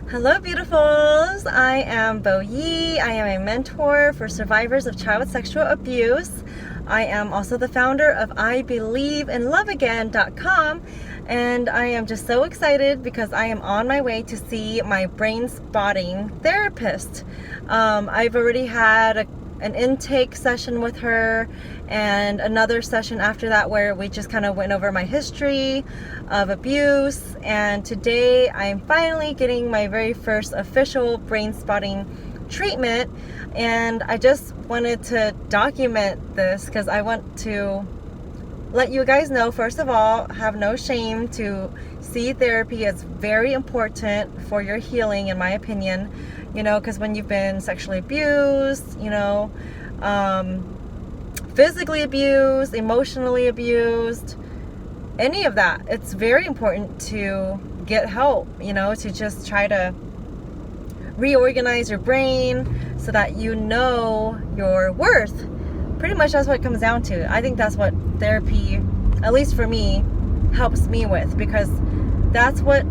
Hello, beautifuls. I am Bo Yi. I am a mentor for survivors of child sexual abuse. I am also the founder of IBelieveInLoveAgain.com, and I am just so excited because I am on my way to see my brain spotting therapist. I've already had an intake session with her and another session after that where we just kind of went over my history of abuse, and today I'm finally getting my very first official brain spotting treatment, and I just wanted to document this because I want to let you guys know, first of all, have no shame to see therapy. It's very important for your healing, in my opinion, because when you've been sexually abused, physically abused, emotionally abused, any of that, it's very important to get help, to just try to reorganize your brain so that you know your worth. Pretty much that's what it comes down to. I think that's what therapy, at least for me, helps me with, because that's what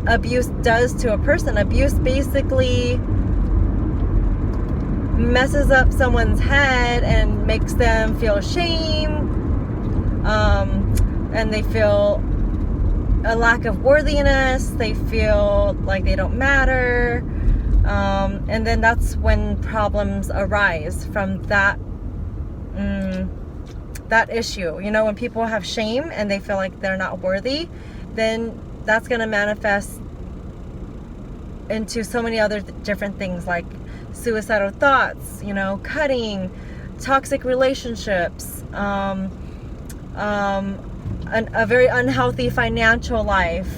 abuse does to a person. Abuse basically messes up someone's head and makes them feel shame, and they feel a lack of worthiness. They feel like they don't matter, and then that's when problems arise from that issue. When people have shame and they feel like they're not worthy, then that's going to manifest into so many other different things, like suicidal thoughts, cutting, toxic relationships, a very unhealthy financial life,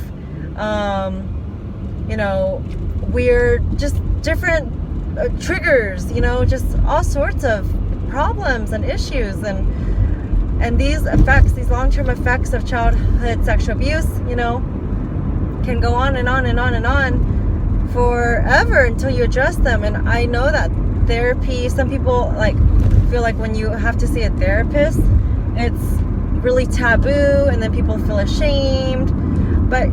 weird, just different triggers, just all sorts of problems and issues, and these effects, these long-term effects of childhood sexual abuse, can go on and on and on and on forever until you address them. And I know that therapy, some people feel like when you have to see a therapist, it's really taboo, and then people feel ashamed. But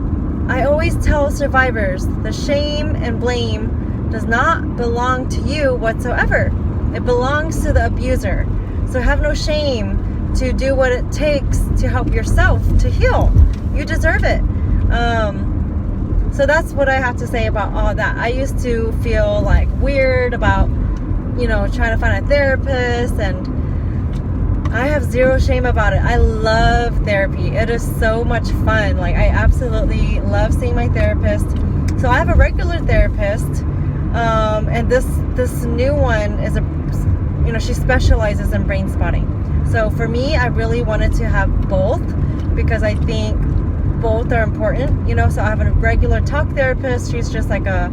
I always tell survivors, the shame and blame does not belong to you whatsoever. It belongs to the abuser. So have no shame to do what it takes to help yourself to heal. You deserve it. So that's what I have to say about all that. I used to feel weird about, trying to find a therapist, and I have zero shame about it. I love therapy. It is so much fun. I absolutely love seeing my therapist. So I have a regular therapist, and this new one is she specializes in brain spotting. So for me, I really wanted to have both because I think both are important, so I have a regular talk therapist. She's just like a,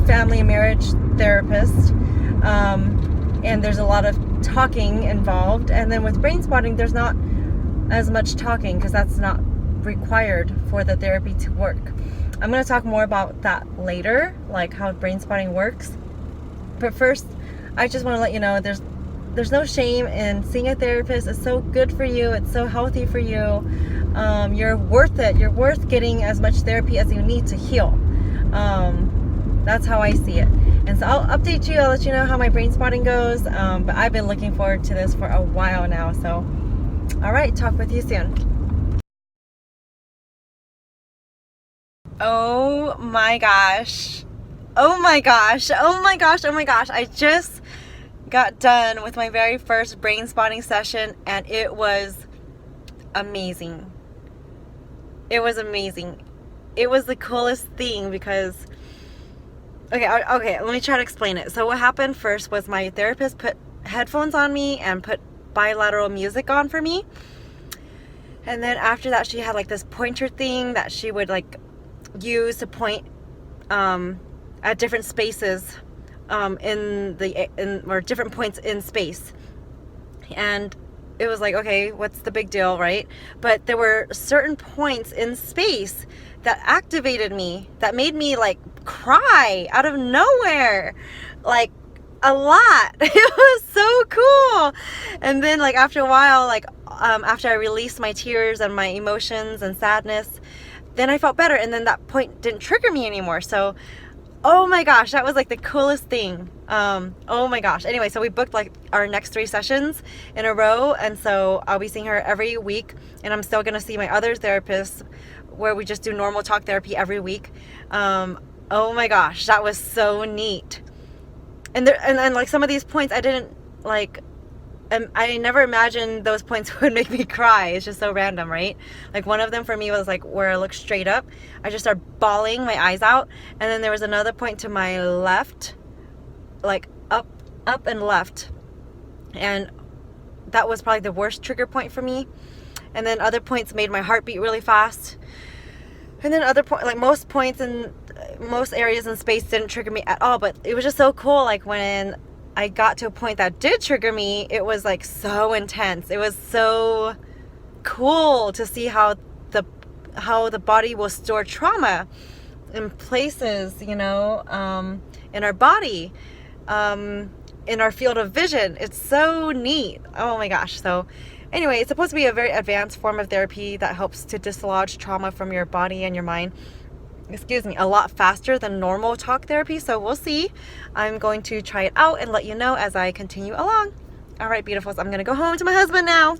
family and marriage therapist. And there's a lot of talking involved. And then with brain spotting, there's not as much talking because that's not required for the therapy to work. I'm going to talk more about that later, like how brain spotting works. But first, I just want to let you know there's no shame in seeing a therapist. It's so good for you. It's so healthy for you. You're worth it. You're worth getting as much therapy as you need to heal. That's how I see it. And so I'll update you. I'll let you know how my brain spotting goes. But I've been looking forward to this for a while now. So, all right, talk with you soon. Oh my gosh. Oh my gosh. Oh my gosh. Oh my gosh. I just got done with my very first brain spotting session, and it was amazing. It was amazing. It was the coolest thing because okay, let me try to explain it. So what happened first was my therapist put headphones on me and put bilateral music on for me, and then after that she had this pointer thing that she would use to point at different spaces or different points in space. And it was okay, what's the big deal, right? But there were certain points in space that activated me, that made me cry out of nowhere, a lot. It was so cool. And then after a while, after I released my tears and my emotions and sadness, then I felt better, and then that point didn't trigger me anymore. So oh my gosh, that was like the coolest thing. Oh my gosh. Anyway, so we booked like our next 3 sessions in a row, and so I'll be seeing her every week, and I'm still gonna see my other therapist where we just do normal talk therapy every week. Oh my gosh, that was so neat. And like some of these points I didn't like, I never imagined those points would make me cry. It's just so random, right? Like one of them for me was like where I looked straight up. I just started bawling my eyes out. And then there was another point to my left, like up and left. And that was probably the worst trigger point for me. And then other points made my heart beat really fast. And then other point, like most points in most areas in space didn't trigger me at all. But it was just so cool. Like when I got to a point that did trigger me, it was like so intense. It was so cool to see how the body will store trauma in places, you know, in our body, in our field of vision. It's so neat. Oh my gosh. So anyway, it's supposed to be a very advanced form of therapy that helps to dislodge trauma from your body and your mind, a lot faster than normal talk therapy. So we'll see. I'm going to try it out and let you know as I continue along. All right, beautifuls, I'm gonna go home to my husband now.